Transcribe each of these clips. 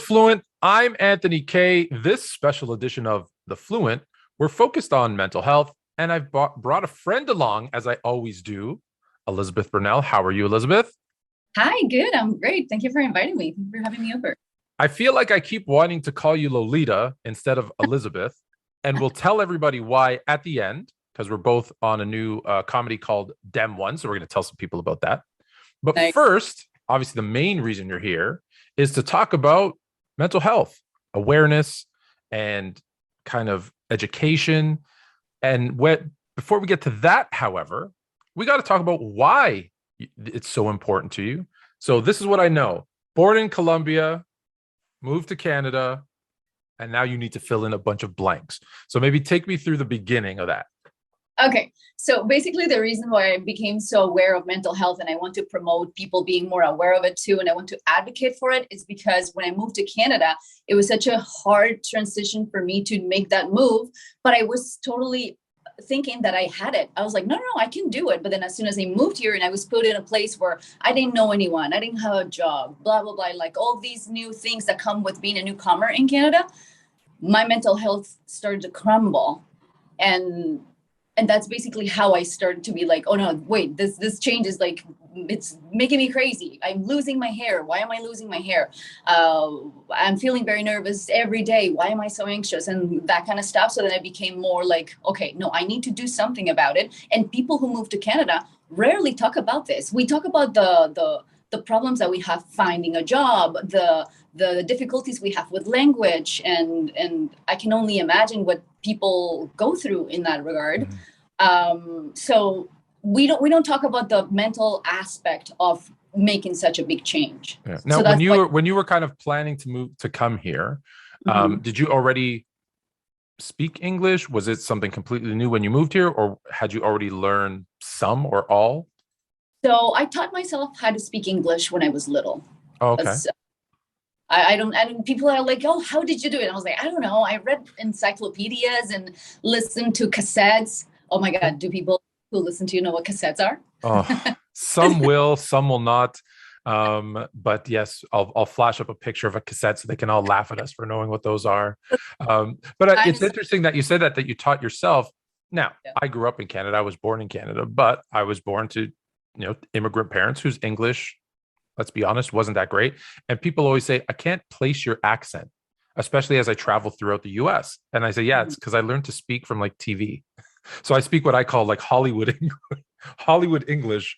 it's Fluent. I'm Anthony Kay. This special edition of The Fluent, we're focused on mental health, and I've brought a friend along, as I always do, Elizabeth Burnell. How are you, Elizabeth? Hi, good. I'm great. Thank you for inviting me. Thank you for having me over. I feel like I keep wanting to call you Lolita instead of Elizabeth, and we'll tell everybody why at the end, because we're both on a new comedy called Dem One, so we're going to tell some people about that. But Nice. first, obviously, the main reason you're here is to talk about mental health, awareness, and kind of education. And before we get to that, however, we got to talk about why it's so important to you. So this is what I know. Born in Colombia, moved to Canada, and now you need to fill in a bunch of blanks. So maybe take me through the beginning of that. Okay. So basically, the reason why I became so aware of mental health and I want to promote people being more aware of it too, and I want to advocate for it, is because when I moved to Canada, it was such a hard transition for me to make that move. But I was totally thinking that I had it. I was like, no, I can do it. But then as soon as I moved here and I was put in a place where I didn't know anyone, I didn't have a job, blah, blah, blah, like all these new things that come with being a newcomer in Canada, my mental health started to crumble. And that's basically how I started to be like, oh no, wait, this change is like, it's making me crazy. I'm losing my hair. Why am I losing my hair? I'm feeling very nervous every day. Why am I so anxious? And that kind of stuff. So then I became more like, okay, no, I need to do something about it. And people who move to Canada rarely talk about this. We talk about the problems that we have finding a job, the difficulties we have with language, and I can only imagine what people go through in that regard. So we don't talk about the mental aspect of making such a big change. Yeah. Now, So when you were kind of planning to come here, Mhm. did you already speak English? Was it something completely new when you moved here, or had you already learned some or all? So I taught myself how to speak English when I was little. Oh, okay. As- I don't, people are like, oh, how did you do it? And I was like, I don't know. I read encyclopedias and listened to cassettes. Oh my God, do people who listen to you know what cassettes are? Oh, some will, some will not. But yes, I'll flash up a picture of a cassette so they can all laugh at us for knowing what those are. But I'm it's interesting that you said that you taught yourself. Now, yeah. I grew up in Canada. I was born in Canada, but I was born to, immigrant parents whose English, let's be honest, wasn't that great. And people always say, I can't place your accent, especially as I travel throughout the US. And I say, yeah, it's Mhm. because I learned to speak from like TV. So I speak what I call like Hollywood Hollywood English.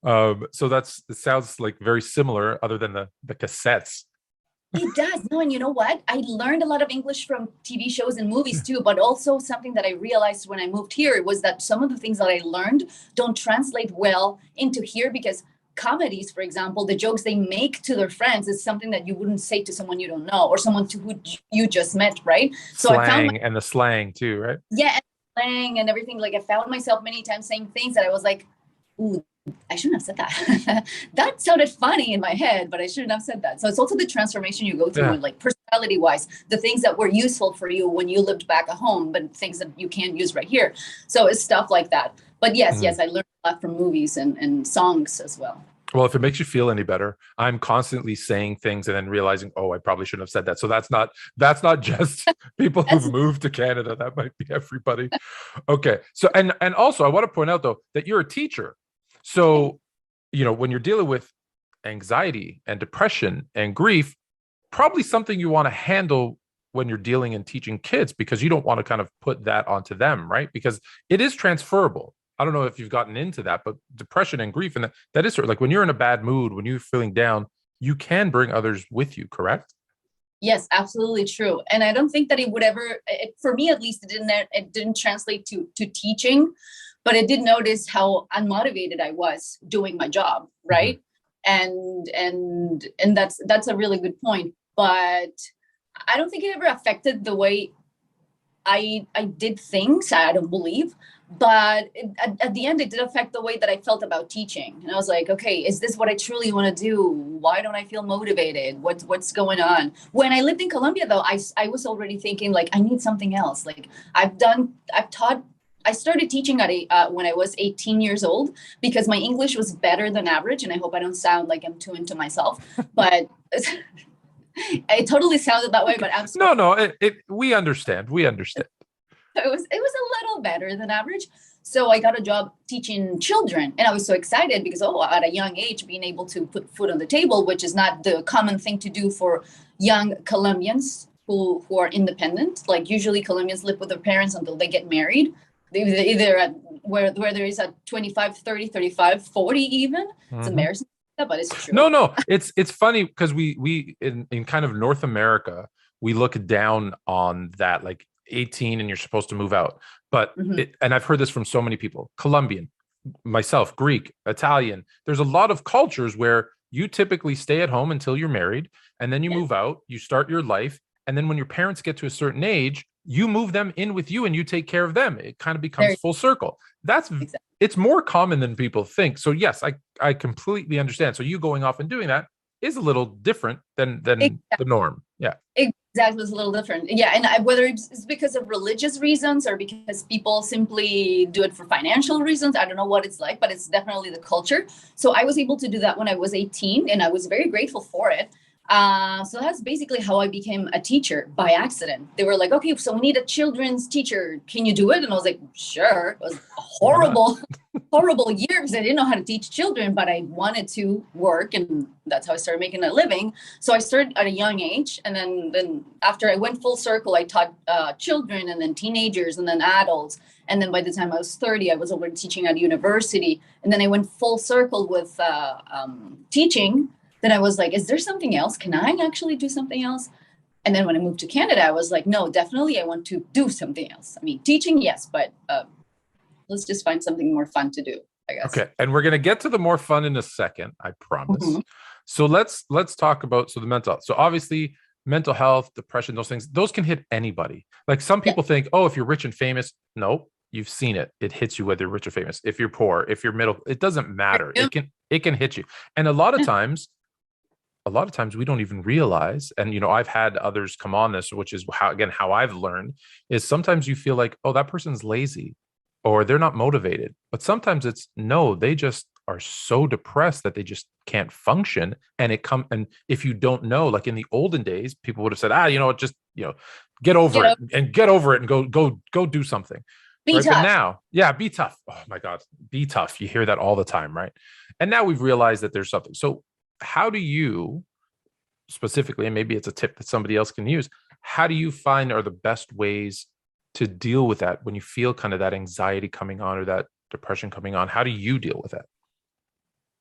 So it sounds like very similar, other than the cassettes. It does. No, and you know what? I learned a lot of English from TV shows and movies too, but also something that I realized when I moved here was that some of the things that I learned don't translate well into here because comedies, for example, the jokes they make to their friends is something that you wouldn't say to someone you don't know or someone to who you just met, right? So I found Slang and the slang too, right? yeah, and slang and everything. Like I found myself many times saying things that I was like, ooh, I shouldn't have said that. That sounded funny in my head, but I shouldn't have said that. So it's also the transformation you go through, Yeah. like personality wise, the things that were useful for you when you lived back at home, but things that you can't use right here. So it's stuff like that. But Mhm. yes, I learned a lot from movies and songs as well. Well, if it makes you feel any better, I'm constantly saying things and then realizing, oh, I probably shouldn't have said that. So that's not just people That's who've moved to Canada. That might be everybody. Okay. So and also I want to point out though that you're a teacher. So, when you're dealing with anxiety and depression and grief, probably something you want to handle when you're dealing and teaching kids, because you don't want to kind of put that onto them, right? Because it is transferable. I don't know if you've gotten into that, but depression and grief, and that is sort of like when you're in a bad mood, when you're feeling down, you can bring others with you, correct? Yes, absolutely true. And I don't think that it would ever, for me at least, it didn't translate to teaching, but I did notice how unmotivated I was doing my job, Mhm. right? And that's a really good point. But I don't think it ever affected the way I did things. I don't believe, but at the end, it did affect the way that I felt about teaching. And I was like, okay, is this what I truly want to do? Why don't I feel motivated? What's going on? When I lived in Colombia, though, I was already thinking like I need something else. Like I've taught. I started teaching when I was 18 years old because my English was better than average. And I hope I don't sound like I'm too into myself, but It totally sounded that way, but No, absolutely. no, we understand. We understand. It was a little better than average. So I got a job teaching children, and I was so excited because at a young age, being able to put food on the table, which is not the common thing to do for young Colombians who are independent. Like usually Colombians live with their parents until they get married. They either at where there is at 25, 30, 35, 40 even. It's Mhm. embarrassing, but it's true. No, no, it's funny because we in kind of North America, we look down on that, like 18 and you're supposed to move out. But Mhm. and I've heard this from so many people, Colombian, myself, Greek, Italian. There's a lot of cultures where you typically stay at home until you're married, and then you Yeah, move out, you start your life, and then when your parents get to a certain age, you move them in with you and you take care of them. It kind of becomes very full circle. That's exactly. it's more common than people think. So yes, I completely understand. So you going off and doing that is a little different than the norm. Yeah. Exactly, it's a little different. Yeah, and whether it's because of religious reasons or because people simply do it for financial reasons, I don't know what it's like, but it's definitely the culture. So I was able to do that when I was 18, and I was very grateful for it. So that's basically how I became a teacher by accident. They were like, "Okay, so we need a children's teacher. Can you do it?" And I was like, "Sure." It was a Why not? horrible, horrible year because I didn't know how to teach children, but I wanted to work, and that's how I started making a living. So I started at a young age, and then after I went full circle, I taught children, and then teenagers, and then adults. And then by the time I was 30, I was already teaching at university. And then I went full circle with teaching. Then I was like, is there something else? Can I actually do something else? And then when I moved to Canada, I was like, no, definitely I want to do something else. I mean, teaching, yes, but let's just find something more fun to do, I guess. Okay, and we're gonna get to the more fun in a second, I promise. Mhm. So let's talk about the mental health. So obviously, mental health, depression, those things, those can hit anybody. Like some Yeah. people think, oh, if you're rich and famous, no, you've seen it. It hits you whether you're rich or famous. If you're poor, if you're middle, it doesn't matter. It can hit you. And a lot of times we don't even realize, and I've had others come on this, which is how I've learned, is sometimes you feel like, oh, that person's lazy or they're not motivated, but sometimes it's no, they just are so depressed that they just can't function. And if you don't know, like in the olden days, people would have said, just get Get over it up, and get over it and go do something. be Right, but tough. now, yeah, be tough. Oh my god, be tough. You hear that all the time, right? And now we've realized that there's something. So how do you specifically, and maybe it's a tip that somebody else can use, how do you find are the best ways to deal with that when you feel kind of that anxiety coming on or that depression coming on? How do you deal with that?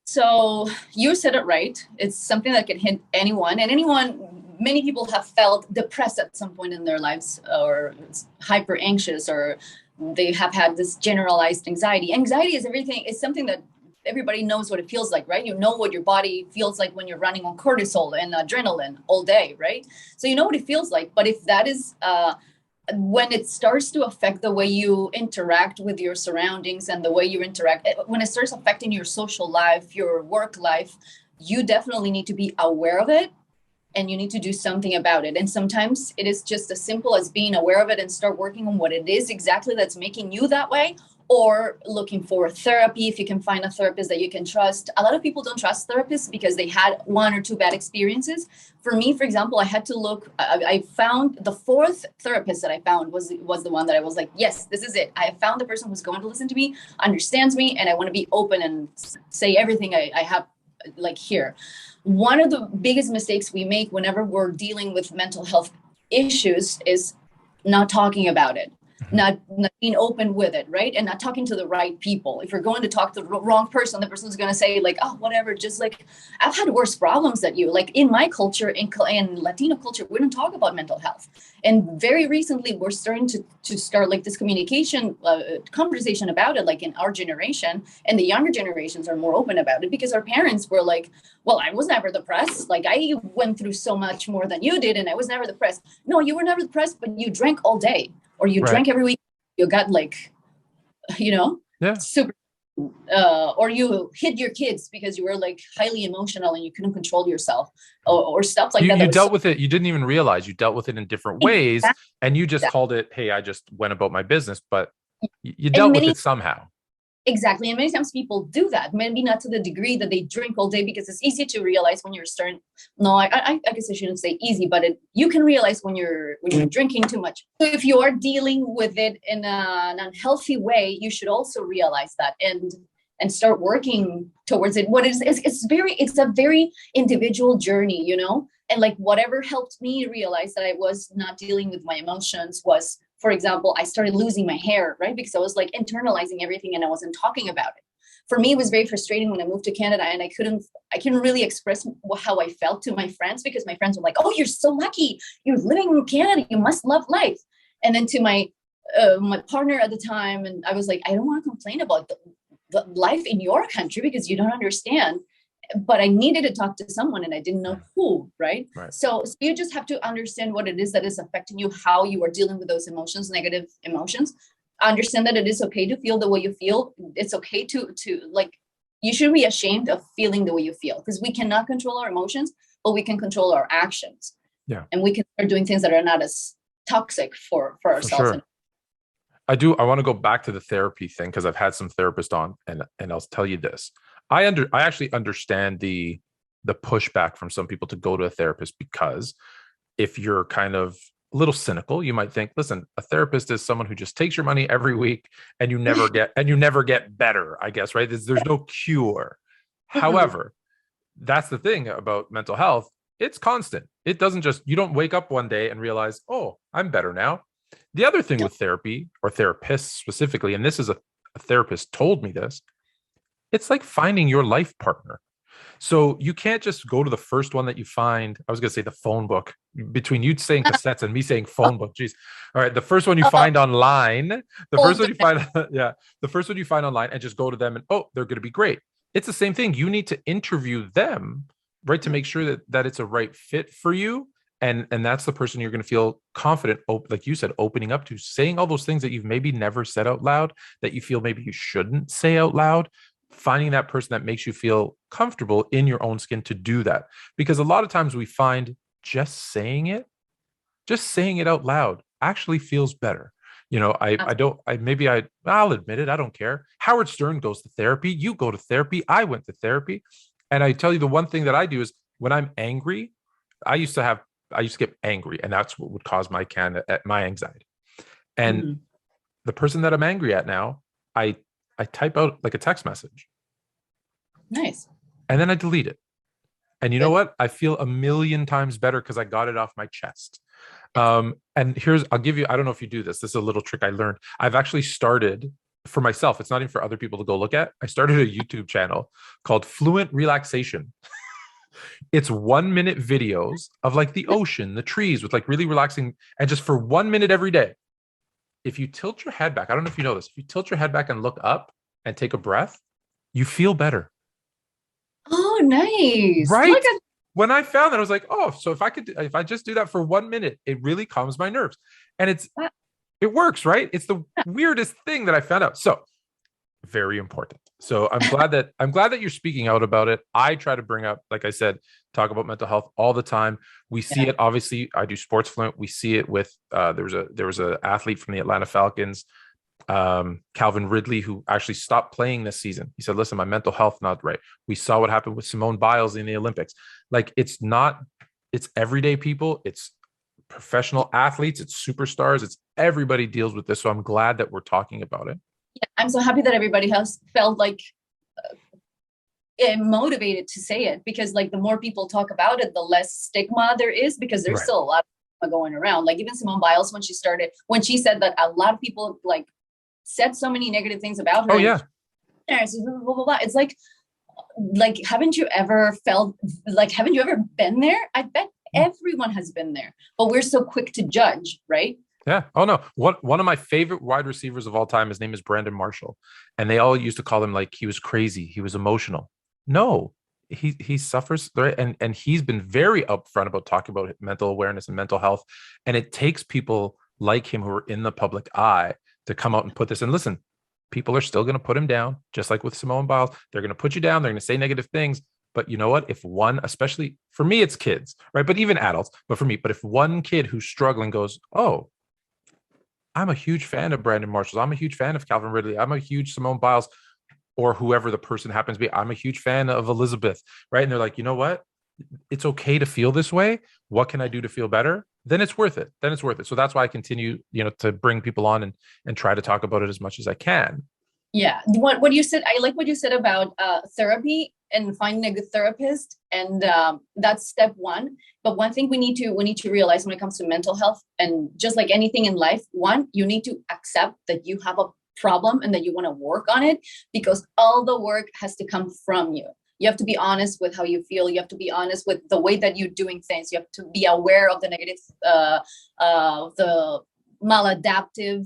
So you said it right. It's something that can hit anyone, and many people have felt depressed at some point in their lives, or hyper anxious, or they have had this generalized anxiety. Anxiety is everything, it's something that everybody knows what it feels like, right? You know what your body feels like when you're running on cortisol and adrenaline all day, right? So you know what it feels like. But if that is when it starts to affect the way you interact with your surroundings and the way you interact, when it starts affecting your social life, your work life, you definitely need to be aware of it, and you need to do something about it. And sometimes it is just as simple as being aware of it and start working on what it is exactly that's making you that way, or looking for therapy if you can find a therapist that you can trust. A lot of people don't trust therapists because they had one or two bad experiences. For me, for example, I had to look. I found the fourth therapist that I found was the one that I was like, yes, this is it. I found the person who's going to listen to me, understands me, and I want to be open and say everything I have like here. One of the biggest mistakes we make whenever we're dealing with mental health issues is not talking about it, Mhm. not being open with it, right? And not talking to the right people. If you're going to talk to the wrong person, the person's going to say like, oh, whatever, just like, I've had worse problems than you. Like in my culture, in Latino culture, we don't talk about mental health. And very recently, we're starting to start like this communication conversation about it, like in our generation, and the younger generations are more open about it because our parents were like, well, I was never depressed. Like I went through so much more than you did, and I was never depressed. No, you were never depressed, but you drank all day, or you Right. drank every week. You got like, you know, Yeah. super, or you hid your kids because you were like highly emotional and you couldn't control yourself, or stuff like You that. That you was so dealt with it. You didn't even realize you dealt with it in different ways, and you just called it, "Hey, I just went about my business," but you and dealt with many it somehow. Exactly. And many times people do that, maybe not to the degree that they drink all day, because it's easy to realize when you're starting. No, I guess I shouldn't say easy, but you can realize when you're drinking too much. So if you are dealing with it in an unhealthy way, you should also realize that and start working towards it. It's a very individual journey, you know? And like whatever helped me realize that I was not dealing with my emotions was, for example, I started losing my hair, right? Because I was like internalizing everything and I wasn't talking about it. For me, it was very frustrating when I moved to Canada and I couldn't really express how I felt to my friends, because my friends were like, oh, you're so lucky. You're living in Canada. You must love life. And then to my partner at the time, and I was like, I don't want to complain about the life in your country because you don't understand. But I needed to talk to someone and I didn't know who, right? So you just have to understand what it is that is affecting you, how you are dealing with those emotions, negative emotions. Understand that it is okay to feel the way you feel. It's okay to like, you should be ashamed of feeling the way you feel, because we cannot control our emotions, but we can control our actions. Yeah. And we can start doing things that are not as toxic for ourselves. Sure. I want to go back to the therapy thing because I've had some therapists on, and I'll tell you this. I actually understand the pushback from some people to go to a therapist, because if you're kind of a little cynical, you might think, listen, a therapist is someone who just takes your money every week and you never get better, I guess, right? There's no cure. However, that's the thing about mental health. It's constant. It doesn't just, you don't wake up one day and realize, oh, I'm better now. The other thing with therapy, or therapists specifically, and this is a therapist told me this, it's like finding your life partner. So you can't just go to the first one that you find. I was going to say the phone book. Between you saying cassettes and me saying phone book. Geez. All right. The first one you find online, the first one you find online, and just go to them and, oh, they're going to be great. It's the same thing. You need to interview them, right? To make sure that it's a right fit for you. And that's the person you're going to feel confident, like you said, opening up to, saying all those things that you've maybe never said out loud, that you feel maybe you shouldn't say out loud. Finding that person that makes you feel comfortable in your own skin to do that. Because a lot of times we find just saying it out loud actually feels better. You know, I'll admit it. I don't care. Howard Stern goes to therapy. You go to therapy. I went to therapy. And I tell you, the one thing that I do is when I'm angry, I used to get angry, and that's what would cause my anxiety. And the person that I'm angry at now, I type out like a text message. Nice. And then I delete it. And you know what? I feel a million times better because I got it off my chest. And I'll give you, I don't know if you do this. This is a little trick I learned. I've actually started for myself. It's not even for other people to go look at. I started a YouTube channel called Fluent Relaxation. It's 1 minute videos of like the ocean, the trees, with like really relaxing, and just for 1 minute every day. If you tilt your head back, I don't know if you know this, if you tilt your head back and look up and take a breath, you feel better. Oh, nice. Right? When I found that, I was like, oh, so if I just do that for 1 minute, it really calms my nerves. And it works, right? It's the weirdest thing that I found out. So very important. So I'm glad that you're speaking out about it. I try to bring up, like I said, talk about mental health all the time. We see it, obviously. I do Sports Fluent. We see it with there was a athlete from the Atlanta Falcons, Calvin Ridley, who actually stopped playing this season. He said, listen, my mental health not right. We saw what happened with Simone Biles in the Olympics. Like, it's everyday people, it's professional athletes, it's superstars, it's everybody deals with this. So I'm glad that we're talking about it. Yeah, I'm so happy that everybody has felt like motivated to say it, because like the more people talk about it, the less stigma there is, because there's still a lot of stigma going around. Like even Simone Biles, when she said that, a lot of people like said so many negative things about her. Oh yeah. Blah, blah, blah. It's like, haven't you ever been there? I bet everyone has been there, but we're so quick to judge, right? Yeah. Oh no. One of my favorite wide receivers of all time, his name is Brandon Marshall. And they all used to call him like he was crazy. He was emotional. No, he suffers, right? And he's been very upfront about talking about mental awareness and mental health. And it takes people like him who are in the public eye to come out and put this. And listen, people are still going to put him down, just like with Simone Biles. They're going to put you down. They're going to say negative things. But you know what? If one, especially for me, it's kids, right? But even adults, but if one kid who's struggling goes, oh, I'm a huge fan of Brandon Marshall, I'm a huge fan of Calvin Ridley, I'm a huge Simone Biles, or whoever the person happens to be. I'm a huge fan of Elizabeth, right? And they're like, you know what? It's okay to feel this way. What can I do to feel better? Then it's worth it. Then it's worth it. So that's why I continue, to bring people on and try to talk about it as much as I can. Yeah, what you said, I like what you said about therapy and finding a good therapist, and that's step one. But one thing we need to realize when it comes to mental health, and just like anything in life, one, you need to accept that you have a problem and that you want to work on it, because all the work has to come from you. You have to be honest with how you feel. You have to be honest with the way that you're doing things. You have to be aware of the negative, the maladaptive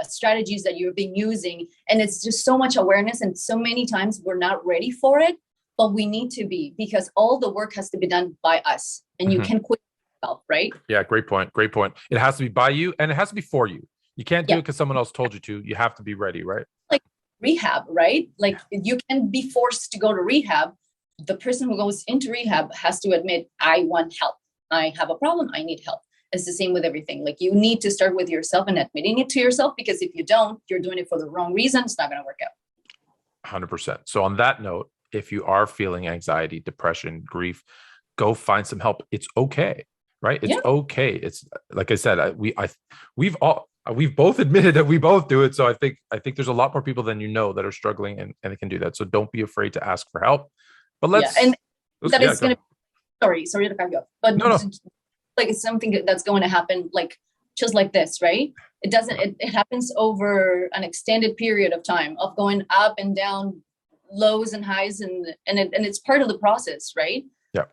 strategies that you've been using. And it's just so much awareness. And so many times we're not ready for it, but we need to be, because all the work has to be done by us, and you can quit yourself, right? Yeah, great point. Great point. It has to be by you, and it has to be for you. You can't do it because someone else told you to. You have to be ready, right? Like rehab, right? Like you can be forced to go to rehab. The person who goes into rehab has to admit, I want help. I have a problem. I need help. It's the same with everything. Like you need to start with yourself and admitting it to yourself, because if you don't, you're doing it for the wrong reason. It's not going to work out. 100%. So on that note, if you are feeling anxiety, depression, grief, go find some help. It's okay, right? It's okay. It's like I said, we've both admitted that we both do it. So I think there's a lot more people than that are struggling and they can do that. So don't be afraid to ask for help. But let's that is going to sorry to cut you off, but no. Like it's something that's going to happen, like just like this, right? It happens over an extended period of time of going up and down, lows and highs, and it's part of the process, right? Yeah.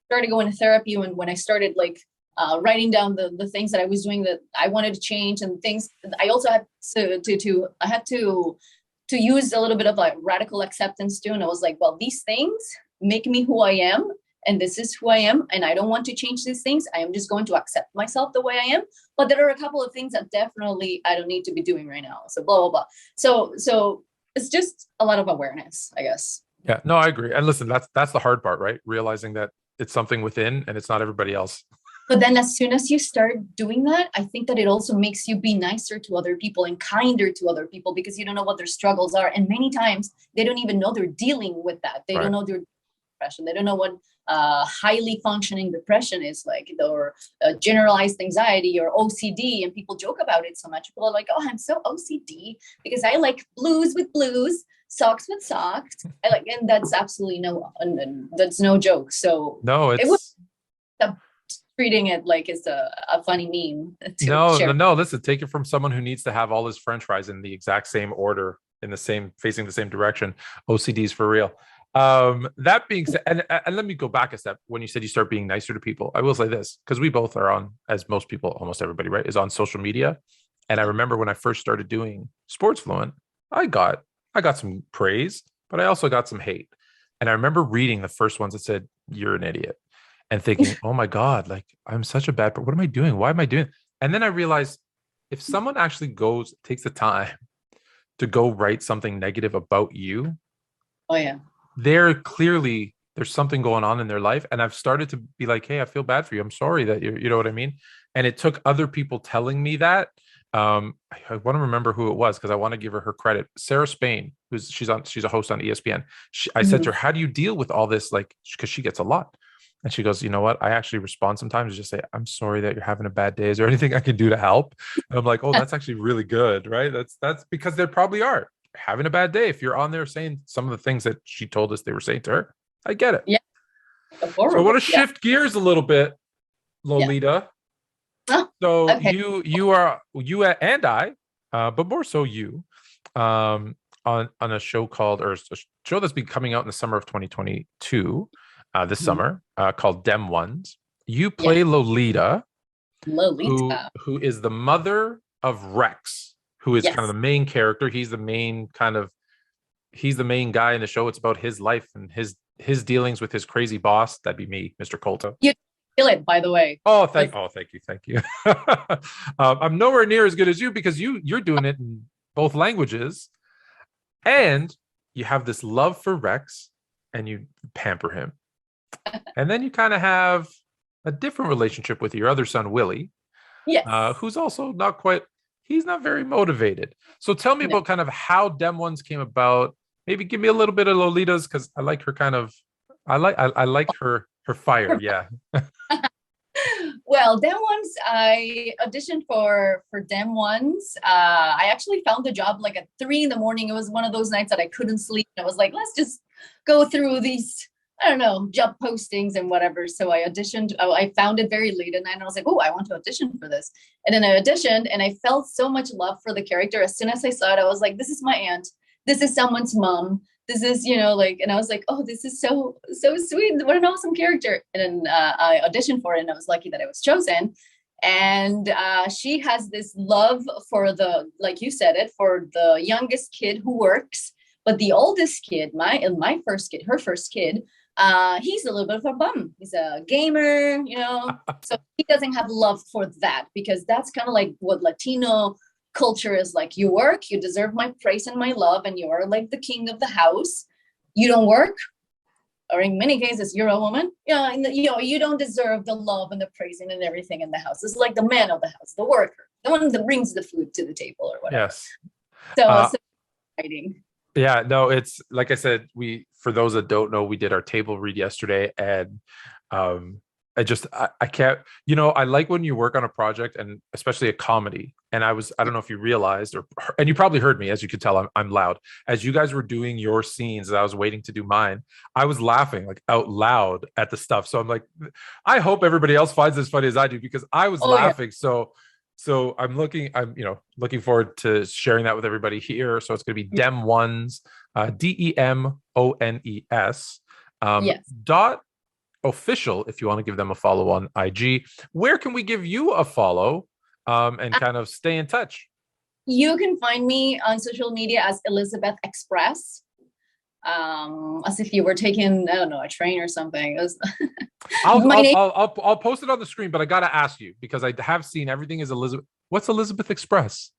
Started going to therapy, and when I started writing down the things that I was doing that I wanted to change, and things I also had to use a little bit of radical acceptance too. And I was like, well, these things make me who I am, and this is who I am, and I don't want to change these things. I am just going to accept myself the way I am. But there are a couple of things that definitely I don't need to be doing right now. So blah, blah, blah. So it's just a lot of awareness, I guess. Yeah, no, I agree. And listen, that's the hard part, right? Realizing that it's something within and it's not everybody else. But then as soon as you start doing that, I think that it also makes you be nicer to other people and kinder to other people, because you don't know what their struggles are. And many times they don't even know they're dealing with that. They don't know their depression. They don't know what highly functioning depression is like, or generalized anxiety or OCD. And people joke about it so much. People are like, oh, I'm so OCD because I like blues with blues, socks with socks. And that's absolutely that's no joke. So no, it was treating it like it's a funny meme. No. Listen, take it from someone who needs to have all his French fries in the exact same order, facing the same direction. OCD's for real. That being said, and let me go back a step. When you said you start being nicer to people, I will say this, because we both are on, as most people, almost everybody, right, is on social media. And I remember when I first started doing Sports Fluent, I got some praise, but I also got some hate. And I remember reading the first ones that said, "You're an idiot," and thinking, "Oh my God, like I'm such a bad, what am I doing? Why am I doing?" And then I realized, if someone actually takes the time to go write something negative about you, there's something going on in their life. And I've started to be like, hey, I feel bad for you. I'm sorry that you know what I mean? And it took other people telling me that. I want to remember who it was, because I want to give her credit. Sarah Spain, she's a host on ESPN. I said to her, how do you deal with all this? Like, because she gets a lot. And she goes, you know what? I actually respond sometimes to just say, I'm sorry that you're having a bad day. Is there anything I can do to help? And I'm like, oh, that's actually really good, right? That's because there probably are having a bad day. If you're on there saying some of the things that she told us they were saying to her, I get it. Yeah. So I want to shift gears a little bit, Lolita. Oh, so okay. you and I, but more so you, on a show that's been coming out in the summer of 2022, this summer, called Dem Ones. You play Lolita, who is the mother of Rex, who is kind of the main character. He's the main guy in the show. It's about his life and his dealings with his crazy boss. That'd be me, Mr. Colta. You kill it, by the way. Thank you. I'm nowhere near as good as you, because you're doing it in both languages, and you have this love for Rex and you pamper him. And then you kind of have a different relationship with your other son, Willie, who's also he's not very motivated. So tell me about kind of how Dem Ones came about, maybe give me a little bit of Lolita's because I like her kind of. I like her fire. Yeah. Well, them ones I auditioned for them ones. I actually found the job like at 3 in the morning. It was one of those nights that I couldn't sleep. I was like, let's just go through these, I don't know, job postings and whatever. So I auditioned. I found it very late at night and I was like, oh, I want to audition for this. And then I auditioned and I felt so much love for the character. As soon as I saw it, I was like, this is my aunt. This is someone's mom. This is, like, and I was like, oh, this is so sweet. What an awesome character. And then I auditioned for it and I was lucky that I was chosen. And she has this love for like you said it, for the youngest kid who works. But the oldest kid, my first kid, her first kid, he's a little bit of a bum. He's a gamer, so he doesn't have love for that because that's kind of like what Latino culture is like. You work, you deserve my praise and my love, and you are like the king of the house. You don't work, or in many cases, you're a woman. You don't deserve the love and the praising and everything in the house. It's like the man of the house, the worker, the one that brings the food to the table or whatever. Yes. So exciting. Yeah, no, it's like I said, for those that don't know, we did our table read yesterday, and I can't, I like when you work on a project and especially a comedy. And I don't know if you realized and you probably heard me, as you could tell, I'm loud. As you guys were doing your scenes, as I was waiting to do mine, I was laughing like out loud at the stuff. So I'm like, I hope everybody else finds this funny as I do because I was laughing. Yeah. So I'm looking forward to sharing that with everybody here. So it's going to be Dem Ones, DEMONES. Yes. .official if you want to give them a follow on IG. Where can we give you a follow and kind of stay in touch? You can find me on social media as Elizabeth Express. As if you were taking, I don't know, a train or something. I'll post it on the screen, but I gotta ask you because I have seen everything is Elizabeth. What's Elizabeth Express?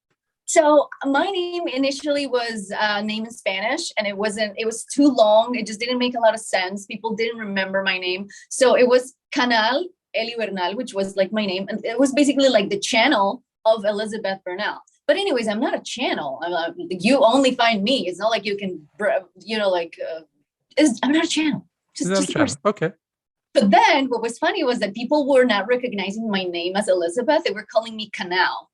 So my name initially was name in Spanish, and it was too long. It just didn't make a lot of sense. People didn't remember my name. So it was Canal Eli Bernal, which was like my name. And it was basically like the channel of Elizabeth Bernal. But anyways, I'm not a channel. You only find me. It's not like you can, I'm not a channel. Just a person. Okay. But then what was funny was that people were not recognizing my name as Elizabeth. They were calling me Canal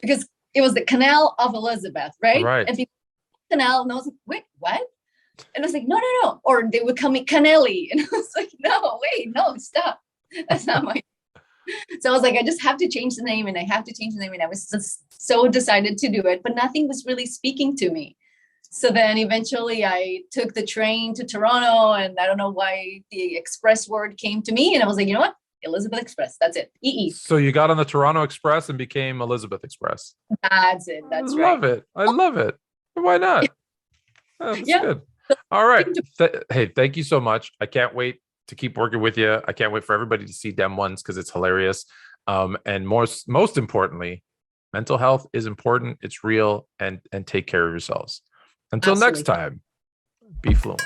because it was the Canal of Elizabeth, right? Right. And people, Canal, and I was like, wait, what? And I was like, no. Or they would call me Canelli. And I was like, no, wait, no, stop. That's not my. So I was like, I just have to change the name and I have to change the name. And I was just so decided to do it, but nothing was really speaking to me. So then eventually I took the train to Toronto, and I don't know why the Express word came to me. And I was like, you know what? Elizabeth Express. That's it. EE. So you got on the Toronto Express and became Elizabeth Express. That's it. That's right. Love it. I love it. Why not? Oh, that's good. All right. Hey, thank you so much. I can't wait to keep working with you. I can't wait for everybody to see Dem Ones because it's hilarious. And most importantly, mental health is important. It's real, and take care of yourselves. Until next time, be fluent.